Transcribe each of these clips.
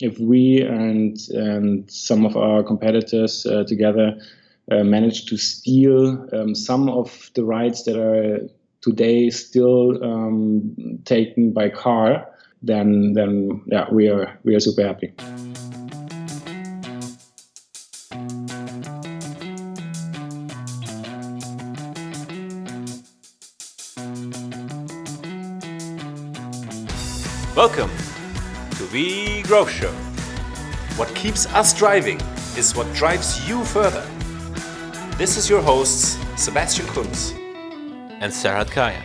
if we and some of our competitors together manage to steal some of the rides that are today still taken by car, then yeah, we are super happy. Welcome to the Growth Show. What keeps us driving is what drives you further. This is your hosts, Sebastian Kunz and Serhat Kaya.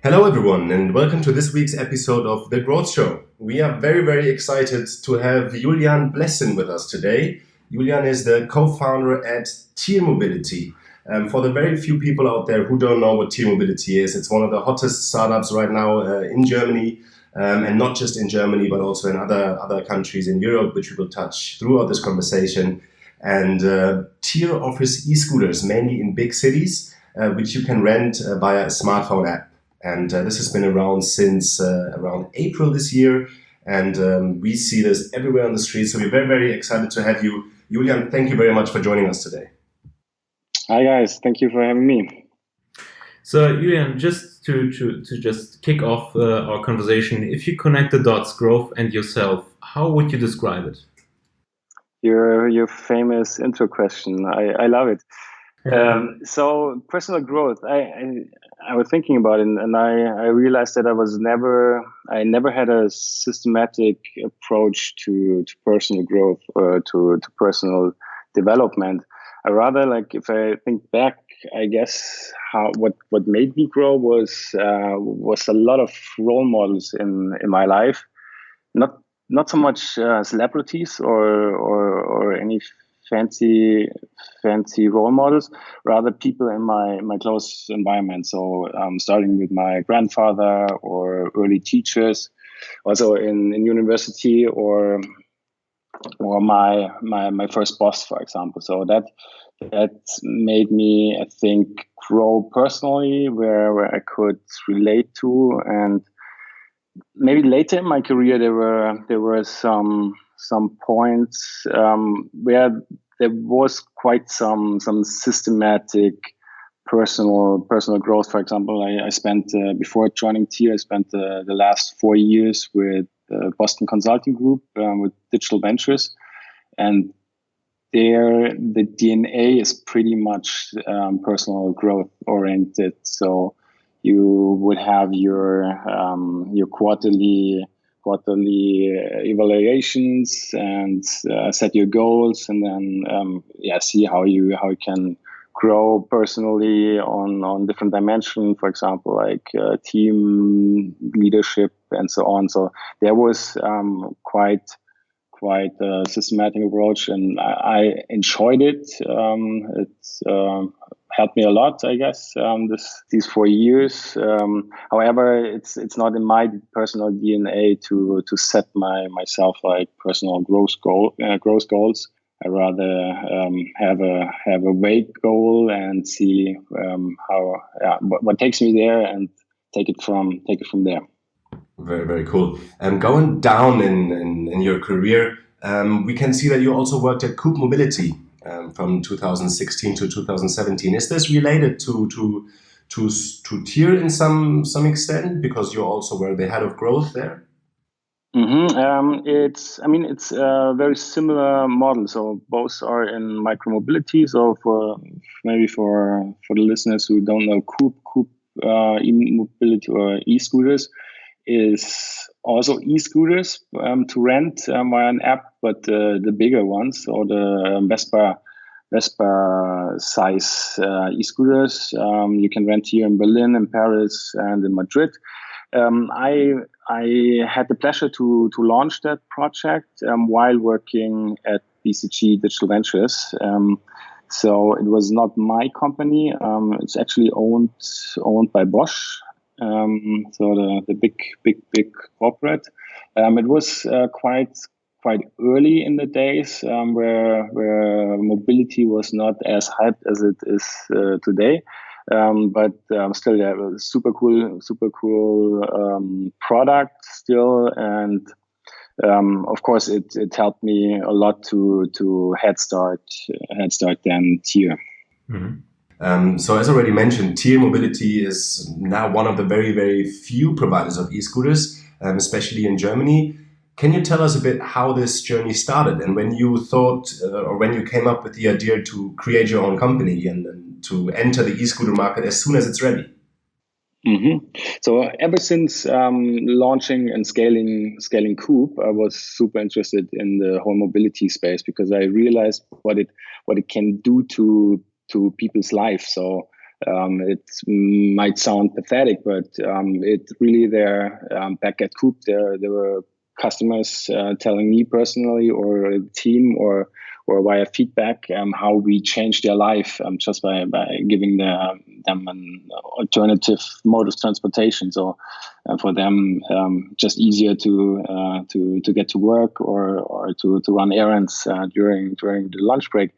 Hello everyone, and welcome to this week's episode of The Growth Show. We are very, very excited to have Julian Blessin with us today. Julian is the co-founder at TIER Mobility. For the very few people out there who don't know what TIER Mobility is, it's one of the hottest startups right now in Germany, and not just in Germany, but also in other countries in Europe, which we will touch throughout this conversation. And TIER offers e-scooters, mainly in big cities, which you can rent via a smartphone app. And this has been around since around April this year. And we see this everywhere on the streets. So we're very, very excited to have you. Julian, thank you very much for joining us today. Hi guys, thank you for having me. So Julian, just to just kick off our conversation, if you connect the dots, growth and yourself, how would you describe it? Your famous intro question. I love it. So personal growth. I was thinking about it, and I realized that I never had a systematic approach to personal growth or to personal development. I rather, like, if I think back, I guess what made me grow was a lot of role models in my life, not so much celebrities or any fancy role models, rather people in my close environment. So starting with my grandfather or early teachers, also in university, or my first boss, for example. So that made me, I think, grow personally, where I could relate to. And maybe later in my career, there were some points where there was quite some systematic personal growth. For example, I spent before joining TIER, I spent the last 4 years with Boston Consulting Group with Digital Ventures, and there the DNA is pretty much personal growth oriented. So you would have your quarterly evaluations and set your goals, and then see how you can grow personally on different dimensions, for example, like team leadership and so on. So there was quite a systematic approach, and I enjoyed it. It's helped me a lot, I guess, these 4 years. However, it's not in my personal DNA to set myself like personal growth goals. I rather have a vague goal and see what takes me there, and take it from there. Very, very cool. Going down in your career, we can see that you also worked at COUP Mobility from 2016 to 2017. Is this related to TIER in some extent, because you also were the head of growth there? Mm-hmm. It's a very similar model. So both are in micromobility. So for the listeners who don't know COUP e-mobility or e-scooters is also e-scooters to rent via an app, but the bigger ones, or the Vespa size e-scooters, you can rent here in Berlin, in Paris, and in Madrid. I had the pleasure to launch that project while working at BCG Digital Ventures. So it was not my company. It's actually owned by BOSCH. So the big corporate. It was quite early in the days where mobility was not as hyped as it is today. But still, yeah, it was super cool product still, and of course, it helped me a lot to head start then TIER. So as already mentioned, TIER Mobility is now one of the very, very few providers of e-scooters, especially in Germany. Can you tell us a bit how this journey started and when you thought or when you came up with the idea to create your own company and to enter the e-scooter market as soon as it's ready? So ever since launching and scaling COUP, I was super interested in the whole mobility space because I realized what it can do to people's life. So it might sound pathetic, but it really back at COUP there were customers telling me personally or a team or via feedback how we changed their life just by giving them an alternative mode of transportation. So for them, just easier to get to work or to run errands during the lunch break.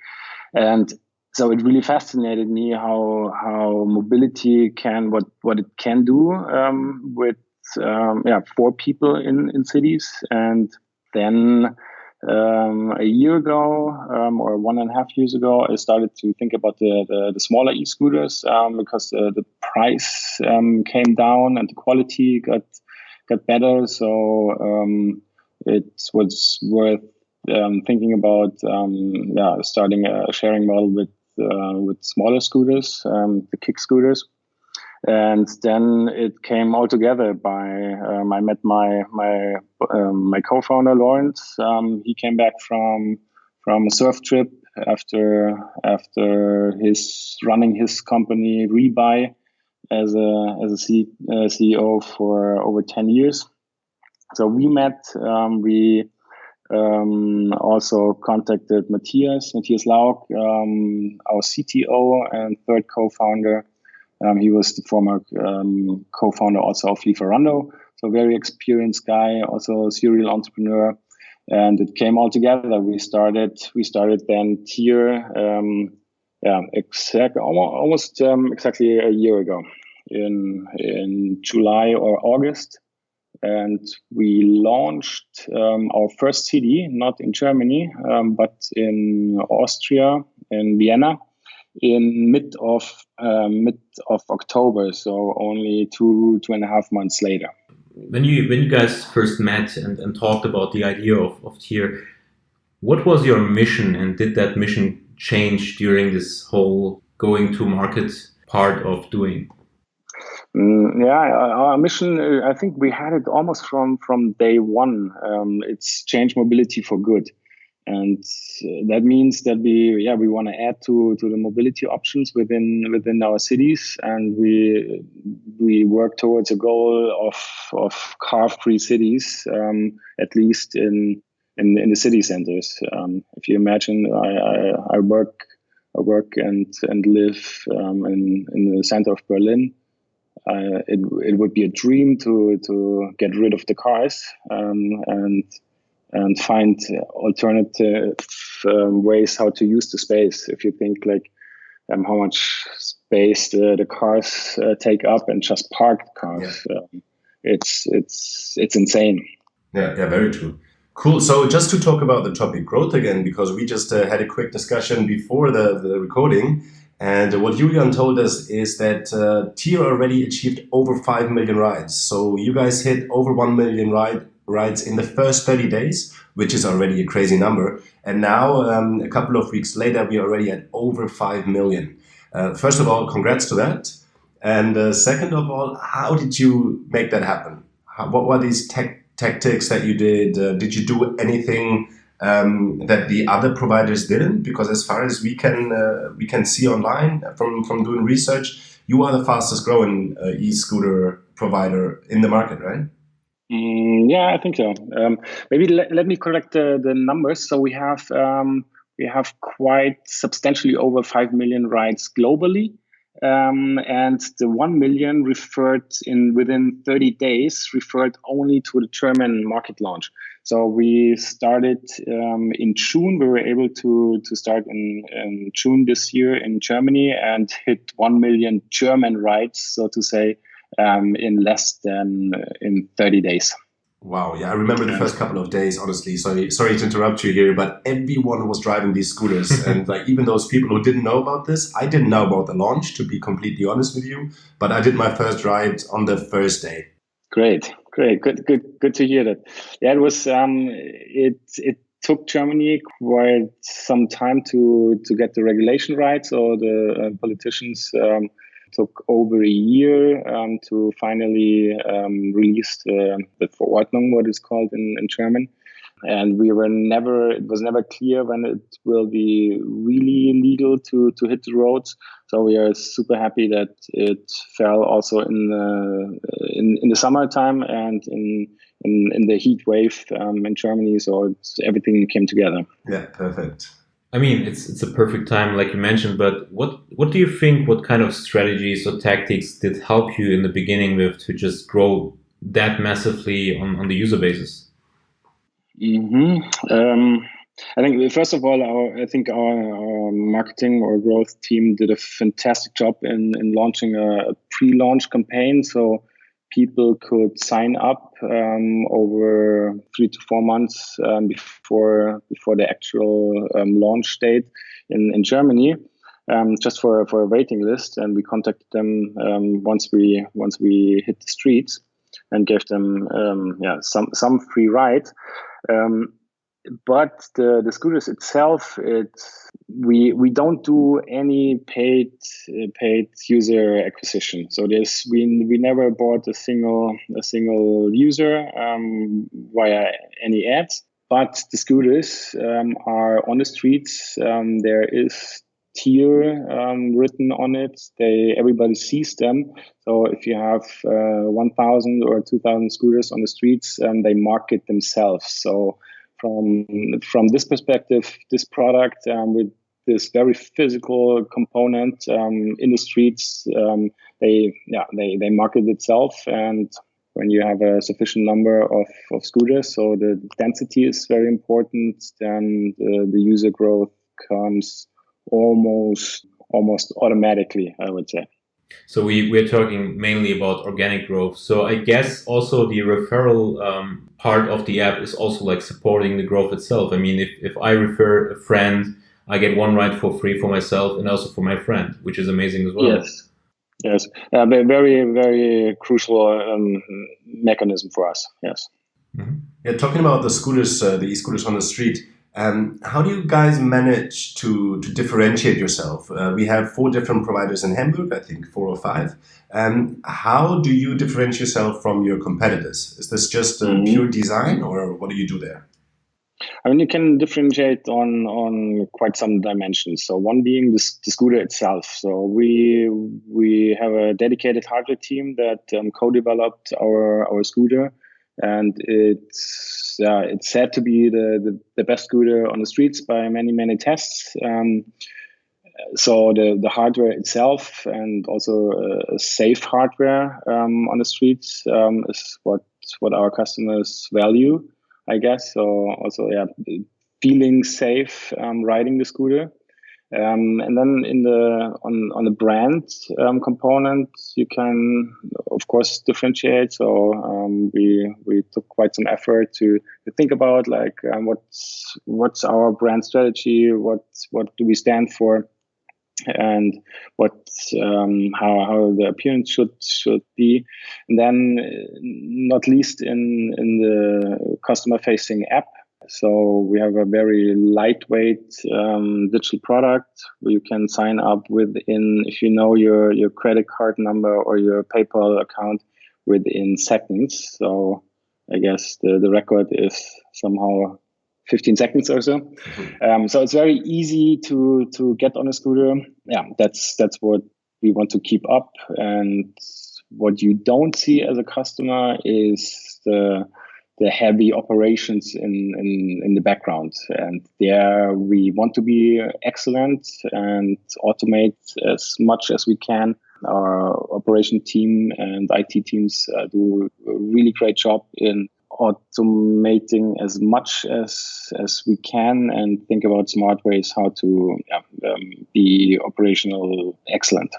And so it really fascinated me how mobility can what it can do with for people in cities. And then a year ago or 1.5 years ago, I started to think about the smaller e-scooters because the price came down and the quality got better. So it was worth thinking about starting a sharing model with smaller scooters, the kick scooters. And then it came all together by I met my co-founder Lawrence. He came back from a surf trip after his running his company Rebuy as a CEO for over 10 years. So we met. We also contacted Matthias Lauk, our CTO and third co-founder. He was the former co-founder also of Lieferando, so very experienced guy, also a serial entrepreneur, and it came all together. We started then TIER, almost exactly a year ago, in July or August, and we launched our first CD, not in Germany, but in Austria, in Vienna, in mid of October, so only 2.5 months later. When you guys first met and talked about the idea of TIER, what was your mission, and did that mission change during this whole going to market part of doing? Our mission, I think we had it almost from day one. It's change mobility for good. And that means that we want to add to the mobility options within our cities, and we work towards a goal of car-free cities, at least in the city centers. If you imagine, I work and live in the center of Berlin. It would be a dream to get rid of the cars and find alternative ways how to use the space. If you think like how much space the cars take up and just parked cars, it's insane. Yeah, very true. Cool. So just to talk about the topic growth again, because we just had a quick discussion before the recording, and what Julian told us is that TIER already achieved over 5 million rides. So you guys hit over 1 million rides in the first 30 days, which is already a crazy number. And now, a couple of weeks later, we are already at over 5 million. First of all, congrats to that. And second of all, how did you make that happen? What were these tactics that you did? Did you do anything that the other providers didn't? Because as far as we can see online from doing research, you are the fastest growing e-scooter provider in the market, right? I think so. Maybe let me correct the numbers. So we have quite substantially over 5 million rides globally, and the 1 million within 30 days referred only to the German market launch. So we started in June. We were able to start in June this year in Germany and hit 1 million German rides, so to say, in less than in 30 days. Wow, yeah, I remember the first couple of days, honestly. Sorry to interrupt you here, but everyone was driving these scooters. And like even those people who didn't know about this, I didn't know about the launch, to be completely honest with you. But I did my first ride on the first day. Great. Good to hear that. Yeah, it was. It took Germany quite some time to get the regulation right. So the politicians took over a year to finally release the Verordnung, what it's called in German. And it was never clear when it will be really legal to hit the roads. So we are super happy that it fell also in the summertime and in the heat wave in Germany. So everything came together. Yeah, perfect. I mean, it's a perfect time, like you mentioned, but what do you think, what kind of strategies or tactics did help you in the beginning with to just grow that massively on the user basis? I think first of all, our marketing or growth team did a fantastic job in launching a pre-launch campaign. So people could sign up over 3 to 4 months before the actual launch date in Germany, just for a waiting list. And we contacted them once we hit the streets and gave them some free ride. But the scooters itself, we don't do any paid user acquisition. So we never bought a single user via any ads. But the scooters are on the streets. There is TIER written on it. Everybody sees them. So if you have 1,000 or 2,000 scooters on the streets, they market themselves. So from this perspective, this product with this very physical component in the streets, they market itself. And when you have a sufficient number of scooters, so the density is very important, then the user growth comes almost automatically, I would say. So we're talking mainly about organic growth. So I guess also the referral part of the app is also like supporting the growth itself. I mean, if I refer a friend, I get one ride for free for myself and also for my friend, which is amazing as well. Yes. Very, very crucial mechanism for us. Yes. Mm-hmm. Yeah, talking about the scooters, the e-scooters on the street. How do you guys manage to differentiate yourself? We have 4 different providers in Hamburg, I think 4 or 5. How do you differentiate yourself from your competitors? Is this just pure design, or what do you do there? I mean, you can differentiate on quite some dimensions. So one being the scooter itself. So we have a dedicated hardware team that co-developed our scooter. And it's said to be the best scooter on the streets by many tests. So the hardware itself and also a safe hardware on the streets is what our customers value, I guess. So also feeling safe riding the scooter. And then on the brand component, you can of course differentiate. So we took quite some effort to think about like what's our brand strategy, what do we stand for, and how the appearance should be. And then not least in the customer facing app. So we have a very lightweight digital product where you can sign up within, if you know your credit card number or your PayPal account, within seconds. So I guess the record is somehow 15 seconds or so. So it's very easy to get on a scooter. Yeah, that's what we want to keep up. And what you don't see as a customer is the heavy operations in the background. And there we want to be excellent and automate as much as we can. Our operation team and IT teams do a really great job in automating as much as we can and think about smart ways how to be operational excellent.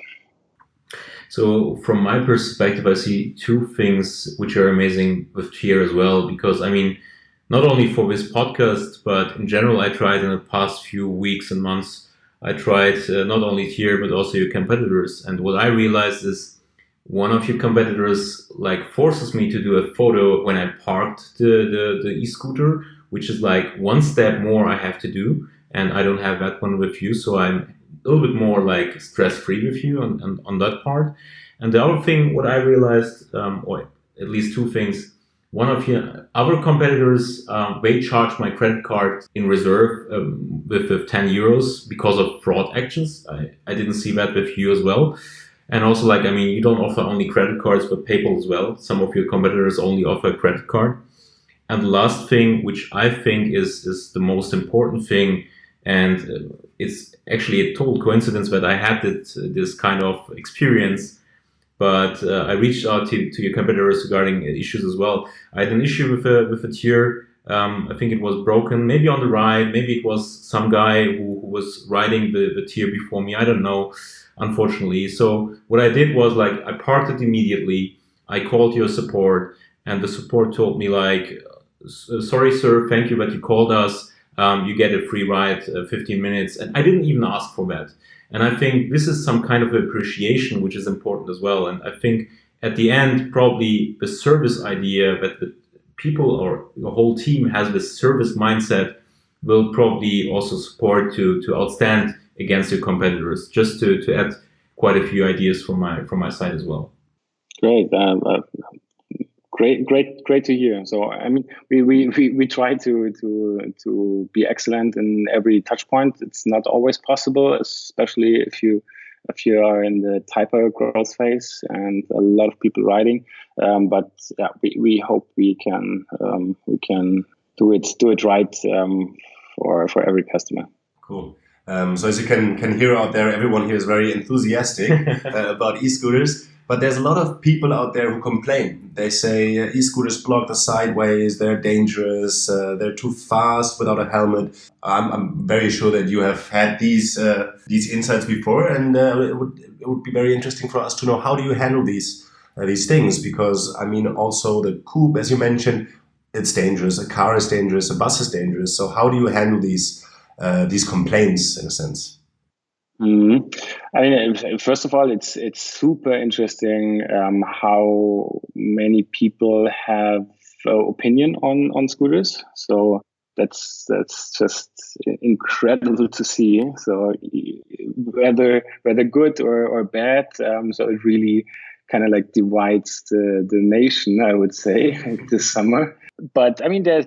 So from my perspective, I see two things which are amazing with TIER as well, because I mean, not only for this podcast, but in general, I tried in the past few weeks and months, I tried not only TIER, but also your competitors. And what I realized is one of your competitors like forces me to do a photo when I parked the e-scooter, which is like one step more I have to do. And I don't have that one with you. So I'm a little bit more like stress-free with you on that part. And the other thing, what I realized, or at least two things, one of your other competitors, they charged my credit card in reserve with 10 euros because of fraud actions. I didn't see that with you as well. And also, like, I mean, you don't offer only credit cards, but PayPal as well. Some of your competitors only offer a credit card. And the last thing, which I think is the most important thing, and it's actually a total coincidence that I had this kind of experience, but I reached out to your competitors regarding issues as well. I had an issue with a TIER. I think it was broken, maybe on the ride, maybe it was some guy who was riding the TIER before me. I don't know, unfortunately. So what I did was like I parked it immediately. I called your support, and the support told me like, sorry, sir, thank you that you called us. You get a free ride, 15 minutes. And I didn't even ask for that. And I think this is some kind of appreciation, which is important as well. And I think at the end, probably the service idea that the people or the whole team has this service mindset will probably also support to outstand against your competitors, just to add quite a few ideas from my side as well. Great. Great to hear. So I mean, we try to be excellent in every touch point. It's not always possible, especially if you are in the hyper growth phase and a lot of people riding. But yeah, we hope we can do it right for every customer. Cool. So as you can hear out there, everyone here is very enthusiastic about e-scooters. But there's a lot of people out there who complain. They say e-scooters block the sideways, they're dangerous, they're too fast without a helmet. I'm very sure that you have had these insights before, and it would be very interesting for us to know, how do you handle these things? Because I mean, also the COUP, as you mentioned, it's dangerous. A car is dangerous, a bus is dangerous. So how do you handle these complaints in a sense? Mm-hmm. I mean, first of all, it's super interesting how many people have opinion on scooters. So that's just incredible to see. So whether good or bad, so it really kind of like divides the nation, I would say, this summer. But I mean, there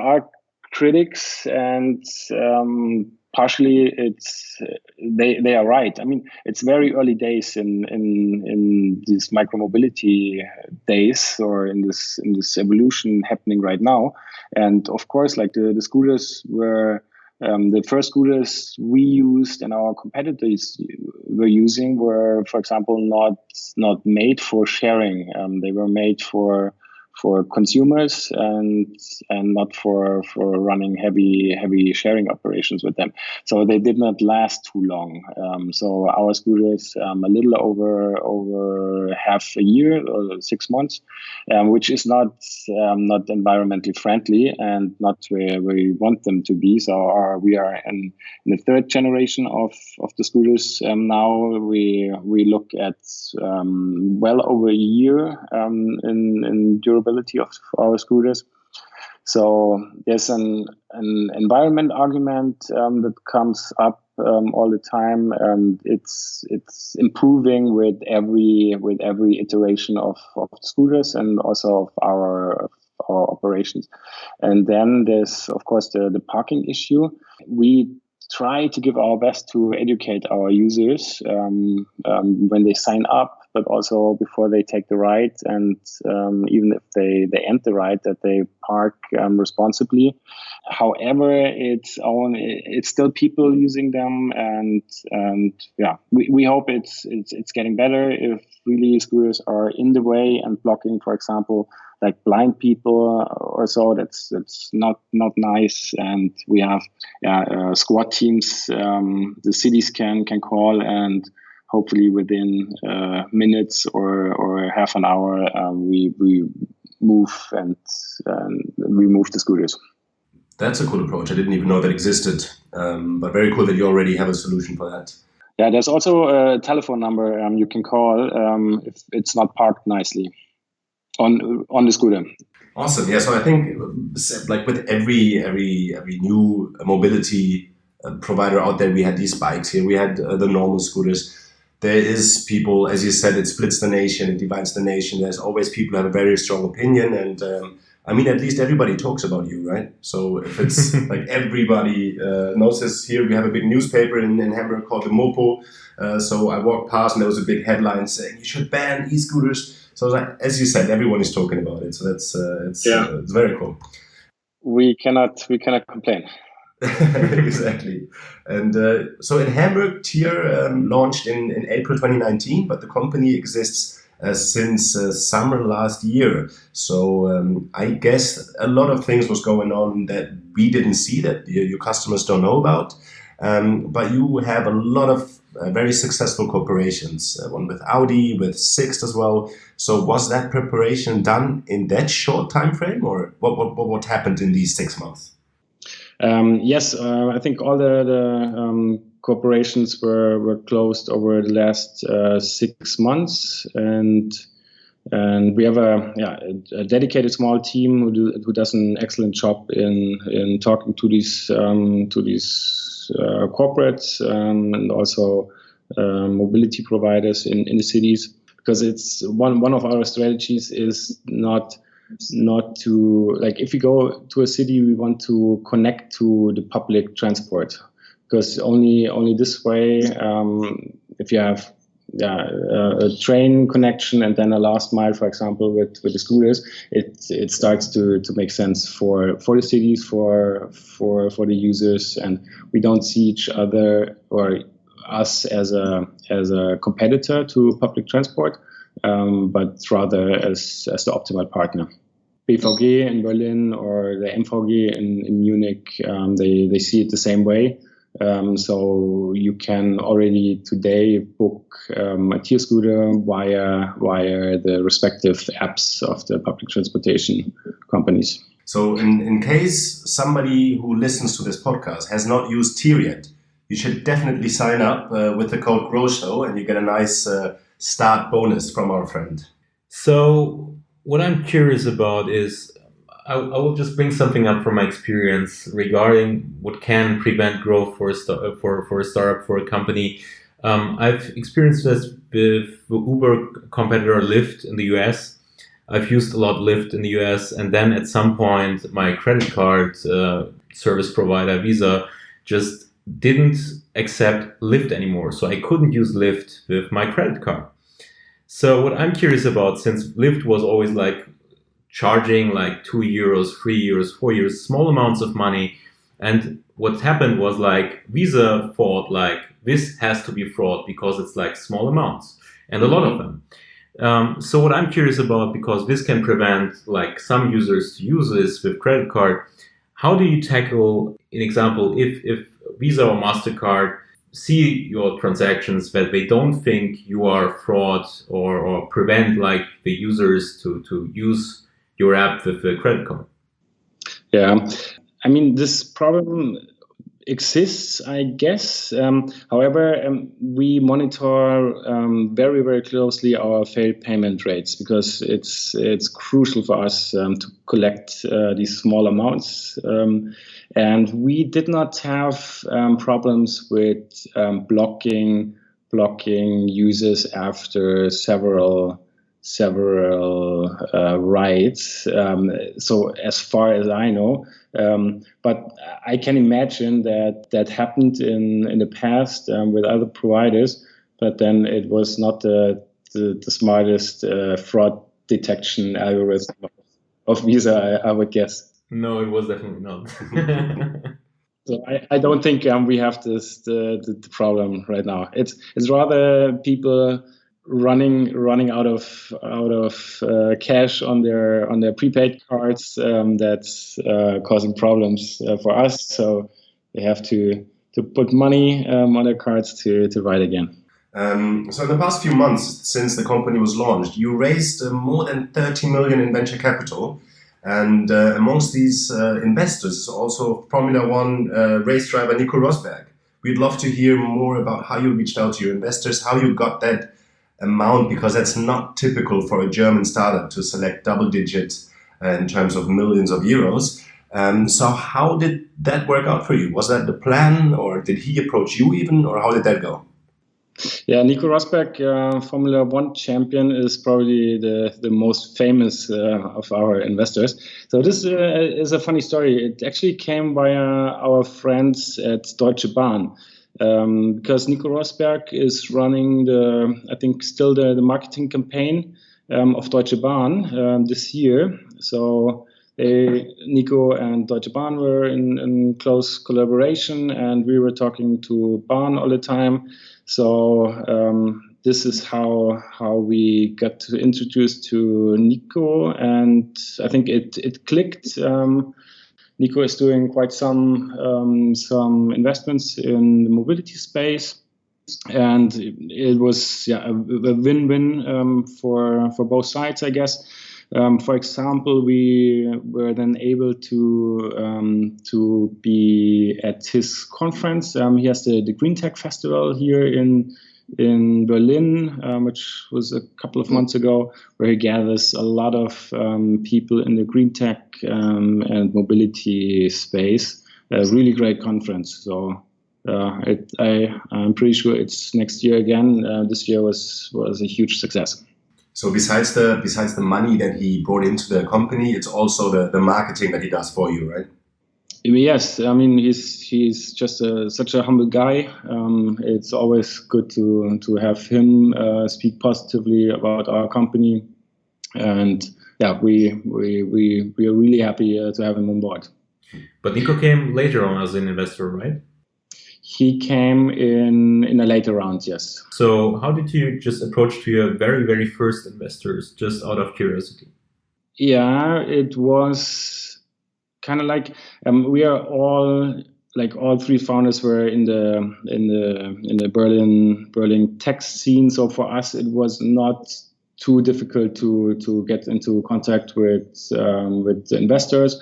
are critics, and partially they are right. I mean, it's very early days in these micromobility days, or in this evolution happening right now. And of course, like the scooters were the first scooters we used and our competitors were using were, for example, not made for sharing. They were made for consumers and not for running heavy sharing operations with them. So they did not last too long. So our scooters a little over half a year or 6 months, which is not environmentally friendly and not where we want them to be. So we are in the third generation of the scooters now. We look at well over a year in durability of our scooters. So there's an environment argument that comes up all the time, and it's improving with every iteration of scooters and also of our operations. And then there's of course the parking issue. We try to give our best to educate our users when they sign up, but also before they take the ride, and even if they end the ride, that they park responsibly. However, it's still people using them, and yeah, we hope it's getting better. If really scooters are in the way and blocking, for example, like blind people or so, that's not nice. And we have squad teams the cities can call and hopefully within minutes or half an hour, we move and remove the scooters. That's a cool approach. I didn't even know that existed, but very cool that you already have a solution for that. Yeah, there's also a telephone number you can call if it's not parked nicely on the scooter. Awesome. Yeah. So I think like with every new mobility provider out there, we had these bikes here. We had the normal scooters. There is people, as you said, it splits the nation, it divides the nation. There's always people who have a very strong opinion. And I mean, at least everybody talks about you, right? So if it's like everybody knows this here, we have a big newspaper in Hamburg called the Mopo. So I walked past and there was a big headline saying you should ban e-scooters. So like, as you said, everyone is talking about it. So that's it's very cool. We cannot complain. Exactly. And so in Hamburg, TIER launched in April 2019, but the company exists since summer last year. So I guess a lot of things was going on that we didn't see, that your customers don't know about. But you have a lot of very successful corporations, one with Audi, with Sixt as well. So was that preparation done in that short time frame, or what happened in these 6 months? Yes, I think all the corporations were closed over the last 6 months, and we have a dedicated small team who does an excellent job in talking to these corporates and also mobility providers in the cities, because it's one of our strategies is not to, like, if we go to a city, we want to connect to the public transport, because only this way, if you have a train connection and then a last mile, for example, with the scooters, it starts to make sense for the cities, for the users, and we don't see each other or us as a competitor to public transport, but rather as the optimal partner. BVG in Berlin or the MVG in Munich, they see it the same way. So you can already today book a TIER scooter via the respective apps of the public transportation companies. So in case somebody who listens to this podcast has not used TIER yet, you should definitely sign up with the code GROWSHOW and you get a nice start bonus from our friend. So what I'm curious about is, I will just bring something up from my experience regarding what can prevent growth for a startup, for a company. I've experienced this with the Uber competitor Lyft in the US. I've used a lot Lyft in the US, and then at some point my credit card service provider Visa just didn't accept Lyft anymore, so I couldn't use Lyft with my credit card. So what I'm curious about, since Lyft was always like charging like €2, €3, €4, small amounts of money, and what happened was like Visa thought like this has to be fraud because it's like small amounts, and a lot of them. So what I'm curious about, because this can prevent like some users to use this with credit card, how do you tackle an example if Visa or MasterCard see your transactions that they don't think you are fraud, or prevent like the users to use your app with a credit card? Yeah, I mean, this problem exists, I guess. However, we monitor very, very closely our failed payment rates, because it's crucial for us to collect these small amounts. And we did not have problems with blocking users after several rights. So as far as I know, but I can imagine that happened in the past with other providers, but then it was not the smartest fraud detection algorithm of Visa, I would guess. No, it was definitely not. So I don't think we have the problem right now. It's rather people running out of cash on their prepaid cards that's causing problems for us. So they have to put money on their cards to ride again. So in the past few months, since the company was launched, you raised more than 30 million in venture capital. And amongst these investors is also Formula One race driver Nico Rosberg. We'd love to hear more about how you reached out to your investors, how you got that amount, because that's not typical for a German startup to select double digits in terms of millions of euros. So how did that work out for you? Was that the plan, or did he approach you even, or how did that go? Yeah, Nico Rosberg, Formula One champion, is probably the most famous of our investors. So this is a funny story. It actually came via our friends at Deutsche Bahn, because Nico Rosberg is running still the marketing campaign of Deutsche Bahn this year. So Nico and Deutsche Bahn were in close collaboration, and we were talking to Bahn all the time. So this is how we got introduced to Nico, and I think it clicked. Nico is doing quite some investments in the mobility space, and it was a win-win for both sides, I guess. For example, we were then able to be at his conference. He has the Green Tech Festival here in Berlin, which was a couple of months ago, where he gathers a lot of people in the green tech and mobility space. A really great conference. So I'm pretty sure it's next year again. This year was a huge success. So besides the money that he brought into the company, it's also the marketing that he does for you, right? Yes, I mean he's just such a humble guy. It's always good to have him speak positively about our company, and yeah, we are really happy to have him on board. But Nico came later on as an investor, right? He came in a later round, yes. So how did you just approach to your very, very first investors, just out of curiosity? Yeah, it was kind of like we are all three founders were in the Berlin tech scene. So for us, it was not too difficult to get into contact with the investors.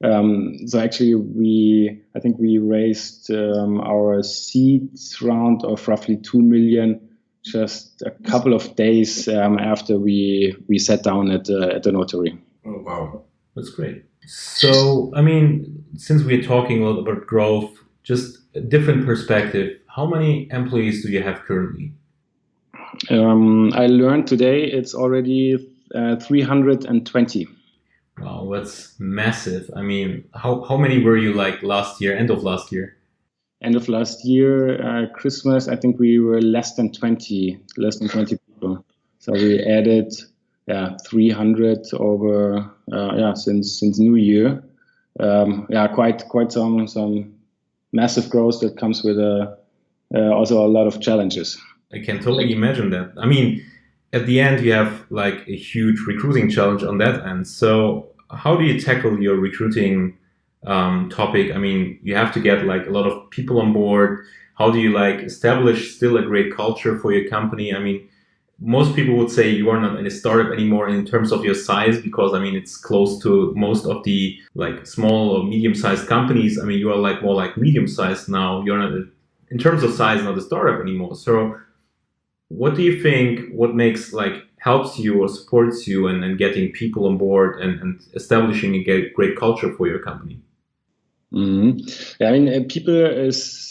So actually, I think we raised our seed round of roughly 2 million just a couple of days after we sat down at the notary. Oh wow, that's great. So I mean, since we're talking a lot about growth, just a different perspective. How many employees do you have currently? I learned today it's already 320. Wow, that's massive. I mean, how many were you like last year, end of last year? End of last year, Christmas, I think we were less than 20 people. So we added 300 over since New Year. Quite some massive growth that comes with also a lot of challenges. I can totally imagine that. I mean, at the end, you have like a huge recruiting challenge on that end. So how do you tackle your recruiting topic? I mean, you have to get like a lot of people on board. How do you like establish still a great culture for your company? I mean, most people would say you are not in a startup anymore in terms of your size, because I mean, it's close to most of the like small or medium-sized companies. I mean, you are like more like medium-sized now. You're not, in terms of size, not a startup anymore. So what do you think, what makes like helps you or supports you in getting people on board and establishing a great culture for your company? Mm-hmm. Yeah, I mean, people is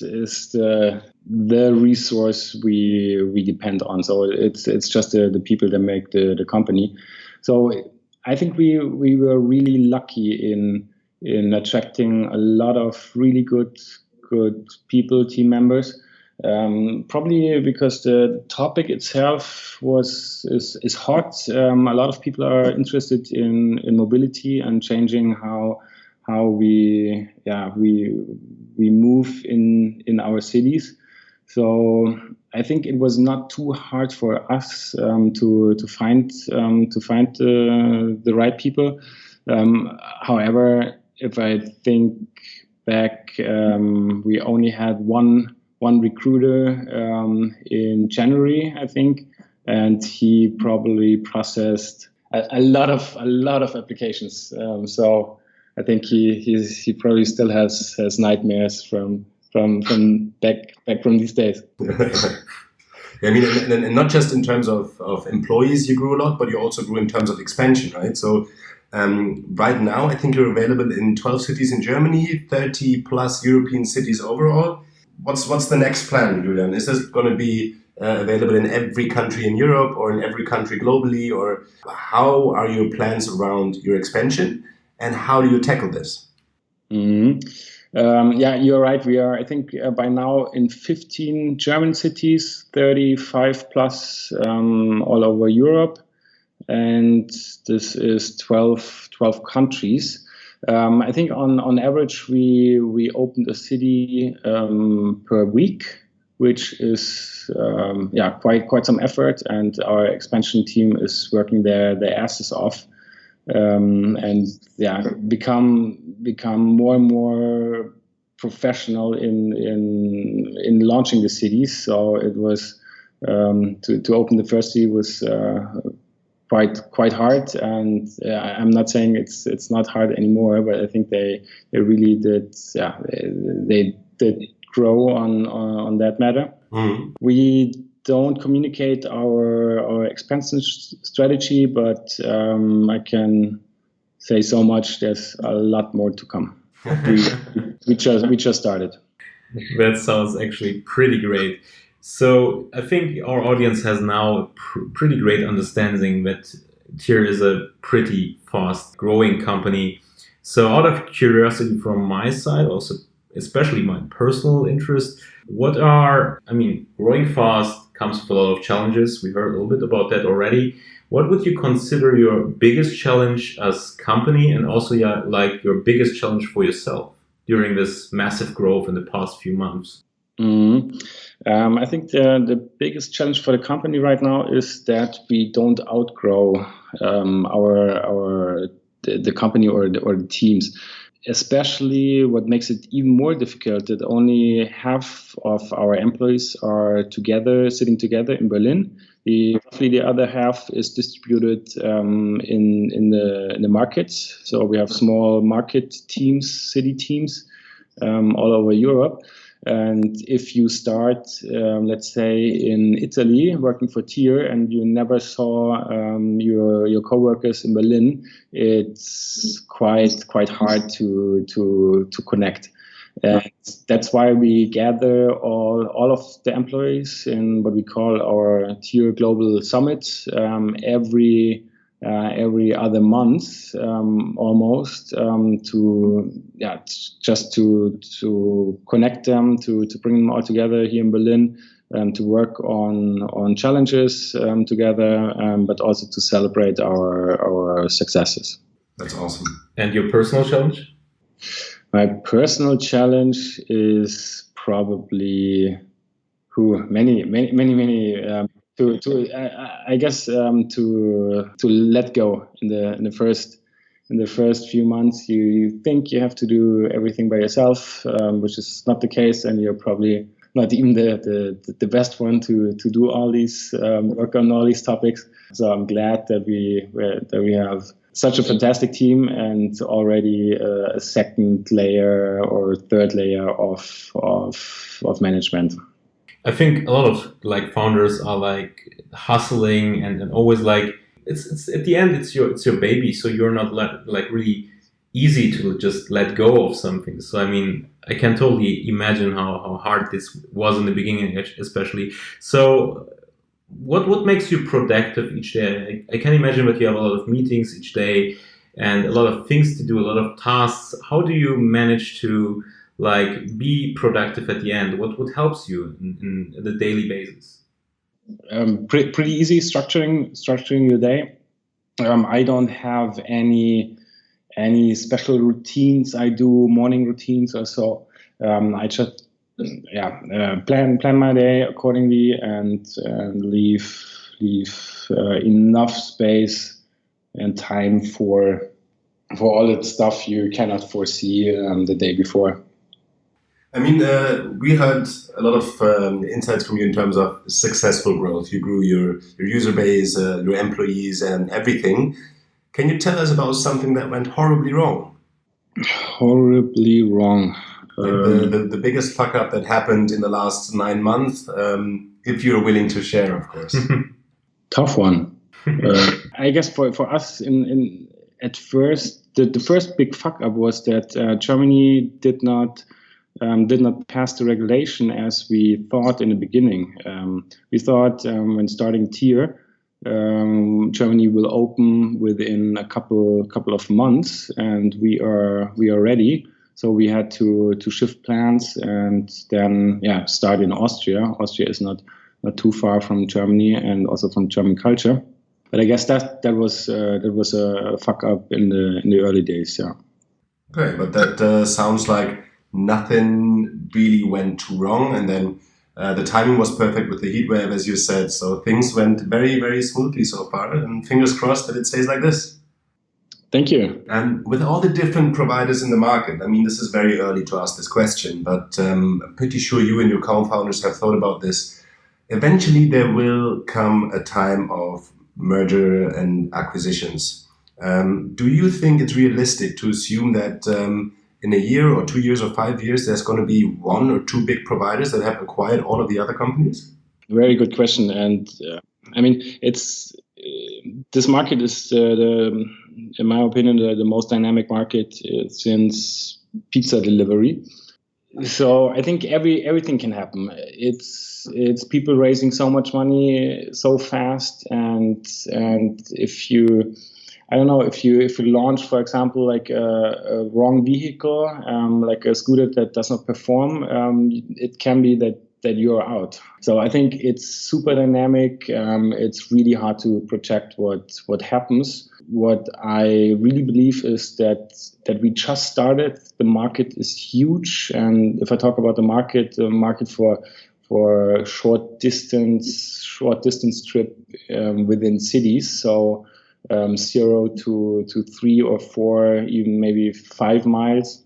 the resource we depend on. So it's just the people that make the company. So I think we were really lucky in attracting a lot of really good people, team members. Probably because the topic itself is hot. A lot of people are interested in mobility and changing how we move in our cities. So I think it was not too hard for us to find the right people. However, if I think back, we only had one recruiter in January, I think, and he probably processed a lot of applications. So I think he probably still has nightmares from back from these days. I mean, and not just in terms of employees, you grew a lot, but you also grew in terms of expansion, right? So right now, I think you're available in 12 cities in Germany, 30 plus European cities overall. What's the next plan, Julian? Is this going to be available in every country in Europe or in every country globally? Or how are your plans around your expansion? And how do you tackle this? Mm-hmm. Yeah, you're right. We are, I think, by now in 15 German cities, 35 plus all over Europe. And this is 12 countries. I think on average, we opened a city per week, which is quite some effort. And our expansion team is working their asses off. And become more and more professional in launching the cities. So it was to open the first city was quite hard, and I'm not saying it's not hard anymore, but I think they really did they did grow on that matter. Mm-hmm. We don't communicate our expansion strategy, but I can say so much. There's a lot more to come. we just started. That sounds actually pretty great. So I think our audience has now a pretty great understanding that TIER is a pretty fast growing company. So out of curiosity from my side, also especially my personal interest, growing fast comes with a lot of challenges. We heard a little bit about that already. What would you consider your biggest challenge as company, and also your biggest challenge for yourself during this massive growth in the past few months? Mm-hmm. I think the biggest challenge for the company right now is that we don't outgrow the company or the teams. Especially, what makes it even more difficult that only half of our employees are sitting together in Berlin. Roughly the other half is distributed in the markets. So we have small market teams, city teams all over Europe. And if you start, let's say, in Italy working for TIER and you never saw your coworkers in Berlin, it's quite hard to connect. And that's why we gather all of the employees in what we call our TIER Global Summit every other month, almost, to connect them, to bring them all together here in Berlin, to work on challenges together, but also to celebrate our successes. That's awesome. And your personal challenge? My personal challenge is probably many. To let go in the first few months. You think you have to do everything by yourself, which is not the case, and you're probably not even the best one to do all these work on all these topics. So I'm glad that we have such a fantastic team and already a second layer or third layer of management. I think a lot of founders are hustling and always it's at the end it's your baby, so you're not really easy to just let go of something. So I mean, I can totally imagine how hard this was in the beginning, especially. So what makes you productive each day? I can imagine that you have a lot of meetings each day and a lot of things to do, a lot of tasks. How do you manage to be productive at the end? What helps you in the daily basis? Pretty easy structuring your day. I don't have any special routines. I do morning routines or so. I just plan my day accordingly and leave enough space and time for all the stuff you cannot foresee the day before. I mean, we heard a lot of insights from you in terms of successful growth. You grew your user base, your employees, and everything. Can you tell us about something that went horribly wrong? Horribly wrong. Like the biggest fuck up that happened in the last 9 months, if you're willing to share, of course. Tough one. I guess for us, at first, the first big fuck up was that Germany did not pass the regulation as we thought in the beginning. We thought when starting TIER, Germany will open within a couple of months, and we are ready. So we had to shift plans and then start in Austria. Austria is not too far from Germany and also from German culture. But I guess that was a fuck up in the early days. Yeah. Okay, but that sounds like nothing really went too wrong, and then the timing was perfect with the heat wave, as you said. So things went very, very smoothly so far, and fingers crossed that it stays like this. Thank you. And with all the different providers in the market, I mean, this is very early to ask this question, but I'm pretty sure you and your co-founders have thought about this. Eventually, there will come a time of merger and acquisitions. Do you think it's realistic to assume that in a year or 2 years or 5 years, there's going to be 1 or 2 big providers that have acquired all of the other companies? Very good question. And I mean, this market is, in my opinion, the most dynamic market since pizza delivery. So I think everything can happen. It's people raising so much money so fast, and if you launch, for example, like a wrong vehicle, like a scooter that does not perform, it can be that you're out. So I think it's super dynamic. It's really hard to project what happens. What I really believe is that we just started. The market is huge, and if I talk about the market for short distance trip within cities, so 0 to 3 or 4, even maybe 5 miles,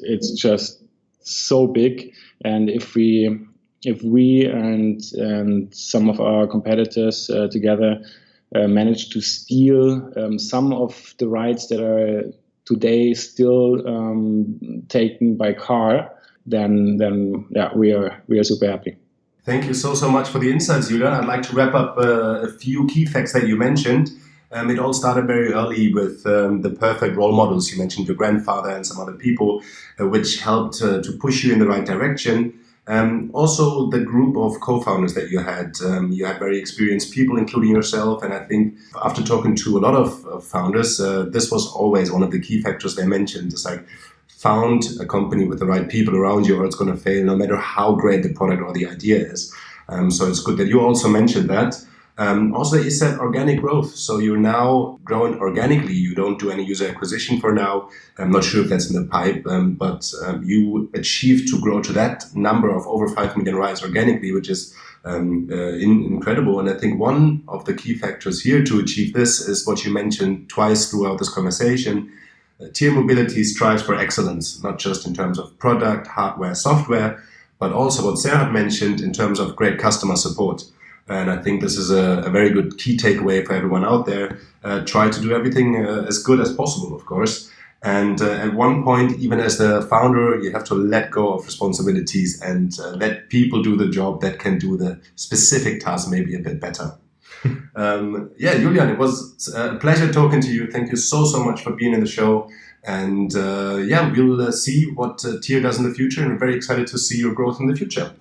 it's just so big. And if we and some of our competitors together manage to steal some of the rides that are today still taken by car, then we are super happy. Thank you so much for the insights, Julian. I'd like to wrap up a few key facts that you mentioned. It all started very early with the perfect role models. You mentioned your grandfather and some other people, which helped to push you in the right direction. Also, the group of co-founders that you had very experienced people, including yourself. And I think after talking to a lot of founders, this was always one of the key factors they mentioned. It's like, found a company with the right people around you, or it's going to fail no matter how great the product or the idea is. So it's good that you also mentioned that. Also, you said organic growth. So you're now growing organically. You don't do any user acquisition for now. I'm not sure if that's in the pipe, but you achieved to grow to that number of over 5 million rides organically, which is incredible. And I think one of the key factors here to achieve this is what you mentioned twice throughout this conversation. TIER Mobility strives for excellence, not just in terms of product, hardware, software, but also what Serhat mentioned in terms of great customer support. And I think this is a very good key takeaway for everyone out there. Try to do everything as good as possible, of course. And at one point, even as the founder, you have to let go of responsibilities and let people do the job that can do the specific task maybe a bit better. Julian, it was a pleasure talking to you. Thank you so much for being in the show. And we'll see what TIER does in the future. And we're very excited to see your growth in the future.